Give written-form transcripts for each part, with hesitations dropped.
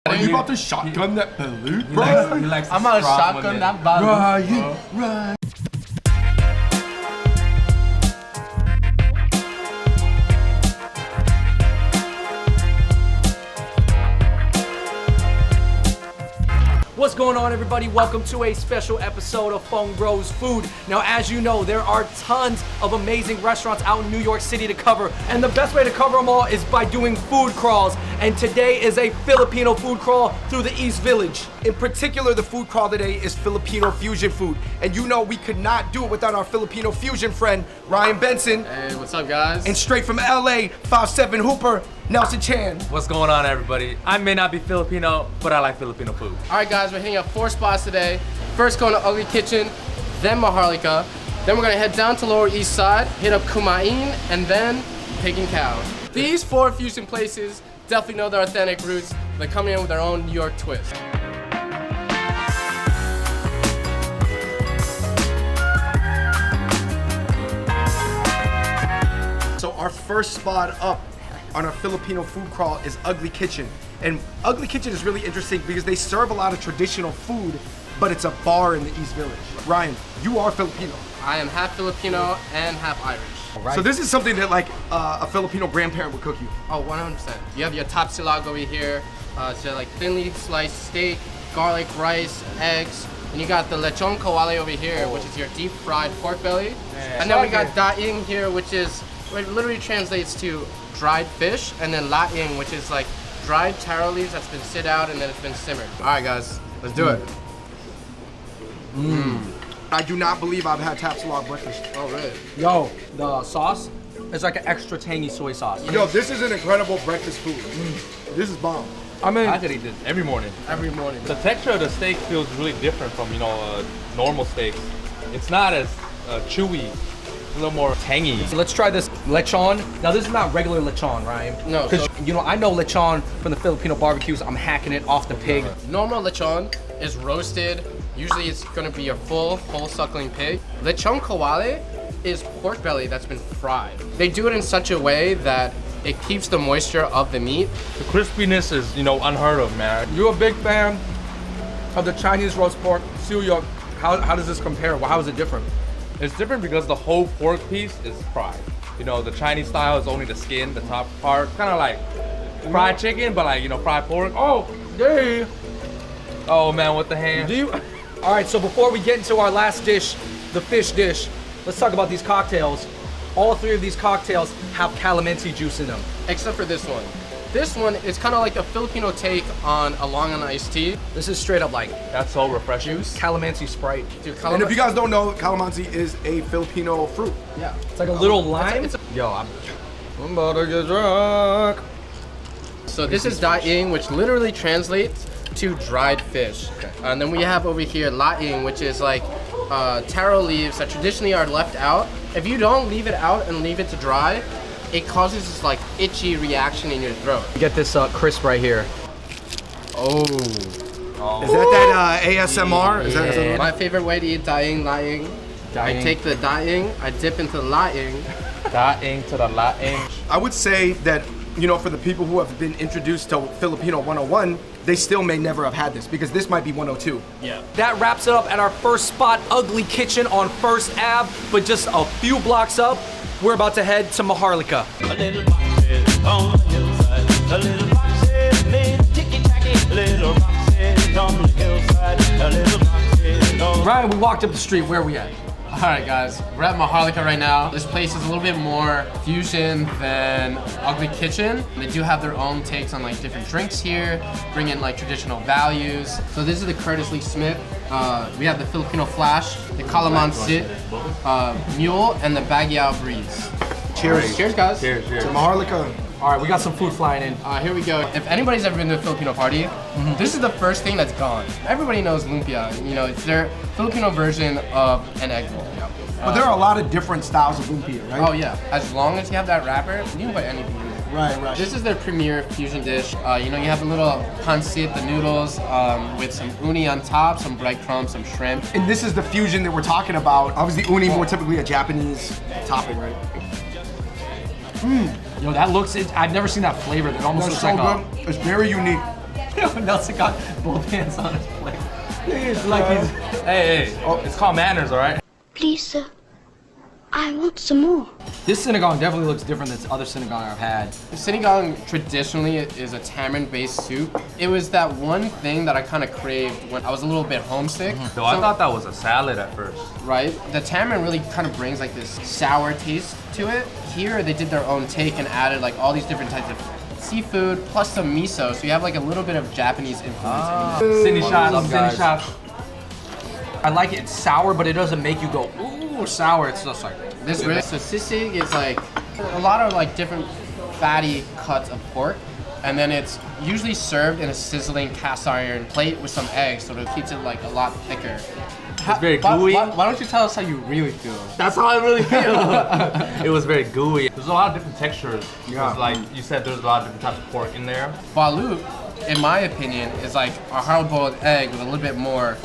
Are you about to shotgun that balloon, bro? I'm about to shotgun that balloon. Right. What's going on, everybody? Welcome to a special episode of Fung Bros Food. Now, as you know, there are tons of amazing restaurants out in New York City to cover, and the best way to cover them all is by doing food crawls. And today is a Filipino food crawl through the East Village. In particular, the food crawl today is Filipino fusion food. And you know we could not do it without our Filipino fusion friend, Ryan Benson. Hey, what's up, guys? And straight from LA, 5'7" Hooper, Nelson Chan. What's going on, everybody? I may not be Filipino, but I like Filipino food. All right, guys, we're hitting up 4 spots today. First, going to Ugly Kitchen, then Maharlika. Then we're gonna head down to Lower East Side, hit up Kumain, and then Pig and Cow. These 4 fusion places definitely know their authentic roots. They're coming in with their own New York twist. So our first spot up on our Filipino food crawl is Ugly Kitchen. And Ugly Kitchen is really interesting because they serve a lot of traditional food, but it's a bar in the East Village. Ryan, you are Filipino. I am half Filipino and half Irish. Right. So this is something that like a Filipino grandparent would cook you. Oh, 100%. You have your tapsilog over here. So like thinly sliced steak, garlic, rice, eggs. And you got the lechon kawale over here, which is your deep fried pork belly. And then we got daing here, which literally translates to dried fish. And then laing, which is like dried taro leaves that's been sit out and then it's been simmered. All right, guys, let's do it. I do not believe I've had tapsilog breakfast. Oh, really? Yo, the sauce is like an extra tangy soy sauce. Yo, this is an incredible breakfast food. This is bomb. I mean, I could eat this every morning. Every morning. The texture of the steak feels really different from, normal steaks. It's not as chewy. It's a little more tangy. so let's try this lechon. Now, this is not regular lechon, Ryan. No, Because, so- I know lechon from the Filipino barbecues. I'm hacking it off the pig. Normal lechon is roasted. Usually it's gonna be a full suckling pig. Lechon kawale is pork belly that's been fried. They do it in such a way that it keeps the moisture of the meat. The crispiness is, unheard of, man. You're a big fan of the Chinese roast pork. Suyok, how does this compare? How is it different? It's different because the whole pork piece is fried. The Chinese style is only the skin, the top part. Kind of like fried chicken, but like, fried pork. Oh, yay! Oh, man, with the hands. All right, so before we get into our last dish, the fish dish, let's talk about these cocktails. All 3 of these cocktails have calamansi juice in them. Except for this one. This one is kind of like a Filipino take on a Long Island iced tea. This is straight up like That's so refreshing. calamansi Sprite. Dude, And if you guys don't know, calamansi is a Filipino fruit. yeah. It's like a little lime. Yo, I'm about to get drunk. So this is daing, which literally translates to dried fish. And then we have over here laing, which is like taro leaves that traditionally are left out. If you don't leave it out and leave it to dry, it causes this like itchy reaction in your throat. Get this crisp right here. Oh. Is that ASMR? Is that ASMR? My favorite way to eat laing. I take the daing, I dip into the laing. Daing to the laing. I would say that, for the people who have been introduced to Filipino 101, they still may never have had this because this might be 102. Yeah. That wraps it up at our first spot, Ugly Kitchen on First Ave. But just a few blocks up, we're about to head to Maharlika. A little box head on the hillside. A little box head made ticky-tacky. A little box head on the hillside. A little box head on... Ryan, we walked up the street. Where are we at? All right, guys, we're at Maharlika right now. This place is a little bit more fusion than Ugly Kitchen. They do have their own takes on like different drinks here, bring in like traditional values. So this is the Curtis Lee Smith. We have the Filipino Flash, the Calamansi Mule, and the Baguio Breeze. Cheers. Cheers, guys. Cheers, cheers. To Maharlika. All right, we got some food flying in. Here we go. If anybody's ever been to a Filipino party, this is the first thing that's gone. Everybody knows lumpia. It's their Filipino version of an egg roll. But there are a lot of different styles of lumpia, right? Oh yeah. As long as you have that wrapper, you can put anything in it. Right. This is their premier fusion dish. You have a little pancit, the noodles, with some uni on top, some breadcrumbs, some shrimp. And this is the fusion that we're talking about. Obviously, uni more typically a Japanese topping, right? Yo, that looks, I've never seen that flavor. That almost That's looks so like good. It's very unique. Nelson got both hands on his plate. It's like he's... Hey, oh, it's called manners, all right? Please, sir. I want some more. This sinigang definitely looks different than other sinigang I've had. Sinigang traditionally is a tamarind-based soup. It was that one thing that I kind of craved when I was a little bit homesick. So I thought that was a salad at first. Right? The tamarind really kind of brings like this sour taste to it. Here they did their own take and added like all these different types of seafood plus some miso, so you have like a little bit of Japanese influence in it. Cindy shot, Love, Cindy guys. shot. I like it. It's sour, but it doesn't make you go, ooh, sour. It's just like... This really, so sisig is like a lot of like different fatty cuts of pork, and then it's usually served in a sizzling cast iron plate with some eggs, so it keeps it like a lot thicker. It's very gooey. Why don't you tell us how you really feel? That's how I really feel. It was very gooey. There's a lot of different textures. Yeah. Like you said, there's a lot of different types of pork in there. Balut, in my opinion, is like a hard-boiled egg with a little bit more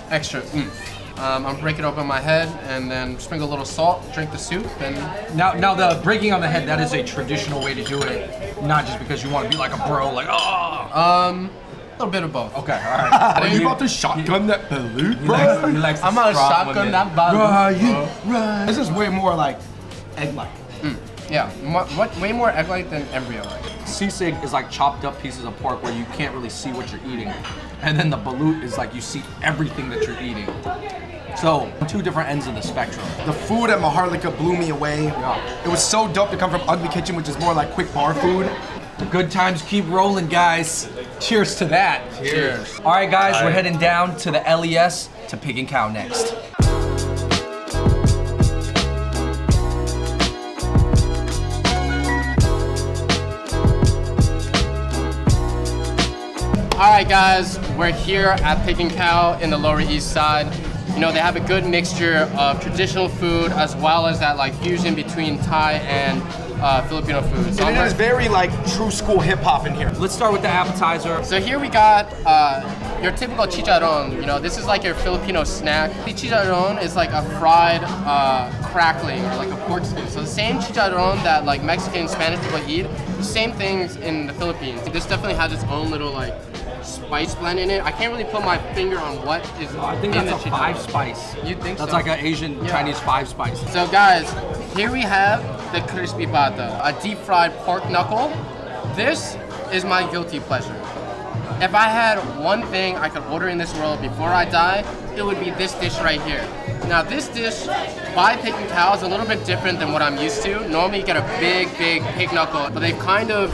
extra oomph. I'm gonna break it open my head and then sprinkle a little salt, drink the soup, and Now the breaking on the head, that is a traditional way to do it. Not just because you want to be like a bro, like, oh. a little bit of both. Okay, all right. Are you about to shotgun that balut, He bro? likes to I'm gonna strong shotgun women. that balut. Right. This is way more like egg-like. Yeah, way more egg-like than embryo-like. Sisig is like chopped up pieces of pork where you can't really see what you're eating. And then the balut is like you see everything that you're eating. So, two different ends of the spectrum. The food at Maharlika blew me away. It was so dope to come from Ugly Kitchen, which is more like quick bar food. The good times keep rolling, guys. Cheers to that. Cheers. All right, guys, we're heading down to the LES to Pig and Cow next. All right, guys, we're here at Pig and Cow in the Lower East Side. You know, they have a good mixture of traditional food as well as that like fusion between Thai and Filipino food. So, And it is very like true school hip hop in here. Let's start with the appetizer. so here we got your typical chicharron. You know, this is like your Filipino snack. The chicharron is like a fried crackling or like a pork skin. So the same chicharron that like Mexican and Spanish people eat, the same things in the Philippines. This definitely has its own little like spice blend in it. I can't really put my finger on what is I think in that's the a chicharron. 5-spice. You think That's so? like an Asian Chinese 5-spice. So guys, here we have the crispy pata, a deep fried pork knuckle. This is my guilty pleasure. If I had one thing I could order in this world before I die, it would be this dish right here. Now this dish by Pig and Cow is a little bit different than what I'm used to. Normally you get a big pig knuckle, but they've kind of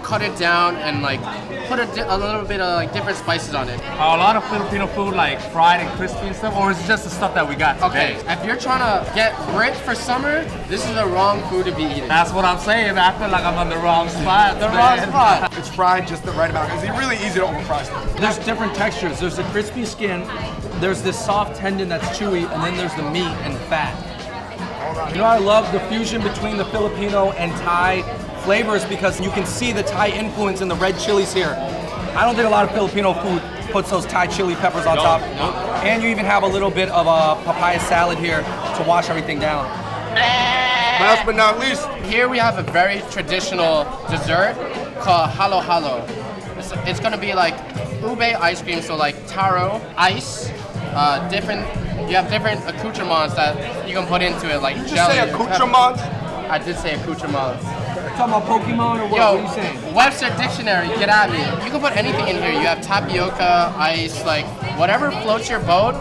cut it down and like put a little bit of like different spices on it. A lot of Filipino food like fried and crispy and stuff, or is it just the stuff that we got today? Okay, if you're trying to get ripped for summer, this is the wrong food to be eating. That's what I'm saying. I feel like I'm on the wrong spot. The wrong spot. It's fried just the right amount. It's really easy to overfry stuff. There's different textures. There's the crispy skin, there's this soft tendon that's chewy, and then there's the meat and fat. You know, I love the fusion between the Filipino and Thai flavors because you can see the Thai influence in the red chilies here. I don't think a lot of Filipino food puts those Thai chili peppers on top. And you even have a little bit of a papaya salad here to wash everything down. Last but not least, Here we have a very traditional dessert called halo halo. It's gonna be like ube ice cream, so like taro, ice, you have different accoutrements that you can put into it, like you just jelly. say or pepper. accoutrements. I did say accoutrements. Talking about Pokemon or what? Yo, What are you saying? Webster Dictionary, get at me. You can put anything in here. You have tapioca, ice, like whatever floats your boat,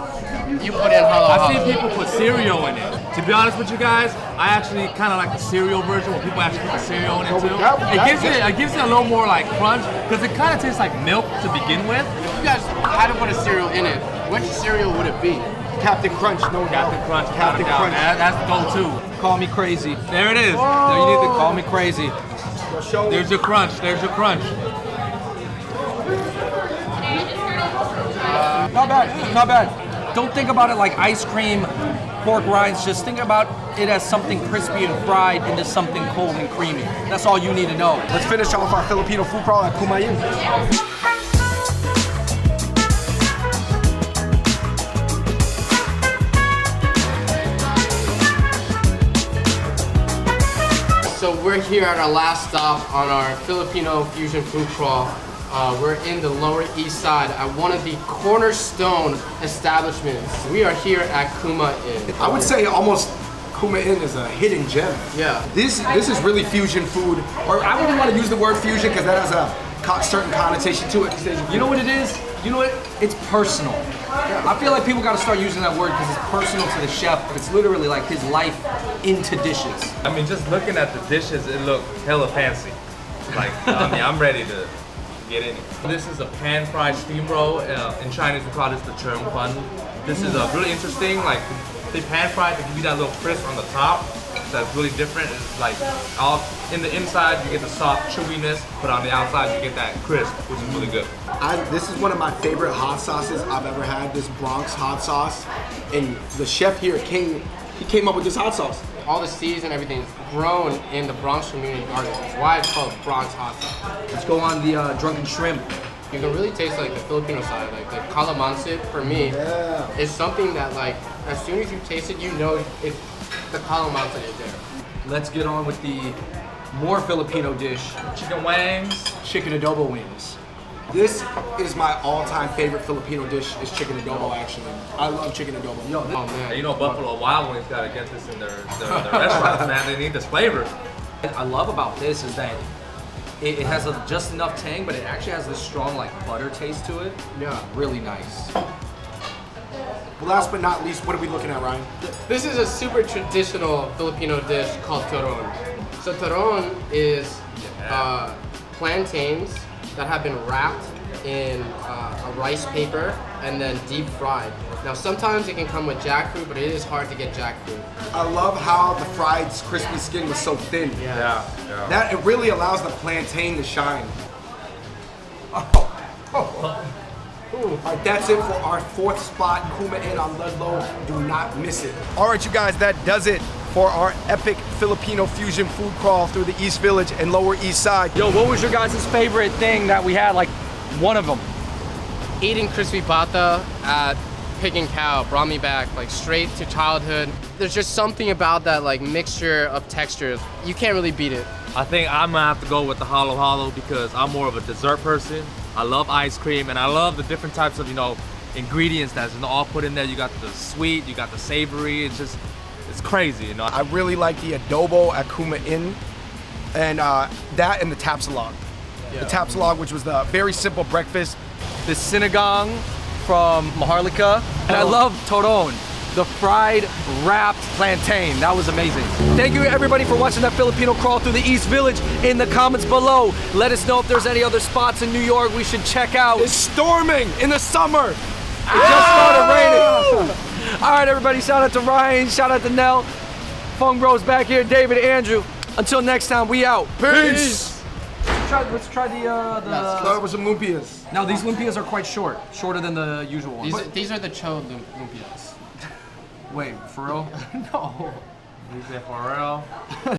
you put in halo I've halo. seen people put cereal in it. To be honest with you guys, I actually kind of like the cereal version where people actually put the cereal in it too. It gives it a little more like crunch because it kind of tastes like milk to begin with. If you guys had to put a cereal in it, which cereal would it be? Captain Crunch, no doubt. Captain Crunch, Captain Crunch. That's the go-to. Call me crazy. There it is. No, you need to call me crazy. There's your crunch. There's your crunch. Not bad, not bad. Don't think about it like ice cream, pork rinds. Just think about it as something crispy and fried into something cold and creamy. That's all you need to know. Let's finish off our Filipino food crawl at Kumayin. So we're here at our last stop on our Filipino fusion food crawl. We're in the Lower East Side at one of the cornerstone establishments. We are here at Kuma Inn. I would say almost Kuma Inn is a hidden gem. Yeah. This is really fusion food, or I wouldn't want to use the word fusion because that has a certain connotation to it. You know what it is? You know what? It's personal. I feel like people got to start using that word because it's personal to the chef. It's literally like his life into dishes. I mean, just looking at the dishes, it looked hella fancy. Like, I mean, I'm ready to get in it. This is a pan-fried steam roll. In Chinese, we call this the churn fun. This is really interesting. Like, they pan-fried to give you that little crisp on the top. That's really different. It's like all in the inside you get the soft chewiness, but on the outside you get that crisp, which is really good. This is one of my favorite hot sauces I've ever had. This Bronx hot sauce, and the chef here came up with this hot sauce. All the seeds and everything is grown in the Bronx Community Garden. That's why it's called Bronx hot sauce. Let's go on the drunken shrimp. You can really taste like the Filipino side, like calamansi for me is something that like as soon as you taste it, you know it's the calamansi is there. Let's get on with the more Filipino dish, Chicken wings. chicken adobo wings. This is my all-time favorite Filipino dish. Is chicken adobo. Actually, I love chicken adobo. Yo, Oh man. You know, Buffalo Wild Wings gotta get this in their restaurants, man. They need this flavor. what I love about this is that it has just enough tang, but it actually has this strong like butter taste to it. Yeah. Really nice. Well, last but not least, what are we looking at, Ryan? This is a super traditional Filipino dish called turon. So turon is plantains that have been wrapped in a rice paper and then deep fried. Now sometimes it can come with jackfruit, but it is hard to get jackfruit. I love how the fried crispy skin was so thin. Yeah. That it really allows the plantain to shine. All right, that's it for our fourth spot, Kuma Inn on Ludlow. Do not miss it. All right, you guys, that does it for our epic Filipino fusion food crawl through the East Village and Lower East Side. Yo, what was your guys' favorite thing that we had? Like one of them. Eating crispy pata at Pig and Cow brought me back like straight to childhood. There's just something about that like mixture of textures. You can't really beat it. I think I'm gonna have to go with the halo halo because I'm more of a dessert person. I love ice cream and I love the different types of, ingredients that's all put in there. You got the sweet, you got the savory. It's crazy, I really like the adobo at Kuma Inn, and that and the tapsilog. The tapsilog, which was the very simple breakfast. The sinigang from Maharlika, and I love toron, the fried wrapped plantain. That was amazing. Thank you everybody for watching that Filipino crawl through the East Village. In the comments below, let us know if there's any other spots in New York we should check out. It's storming in the summer. It just started raining. All right, everybody, shout out to Ryan, shout out to Nell. Fung Bros back here, David, Andrew. Until next time, we out. Peace. Let's try the Start with some lumpias. Now these lumpias are quite shorter than the usual ones. These are the cho lumpias. Wait, for real? No. Is it for real?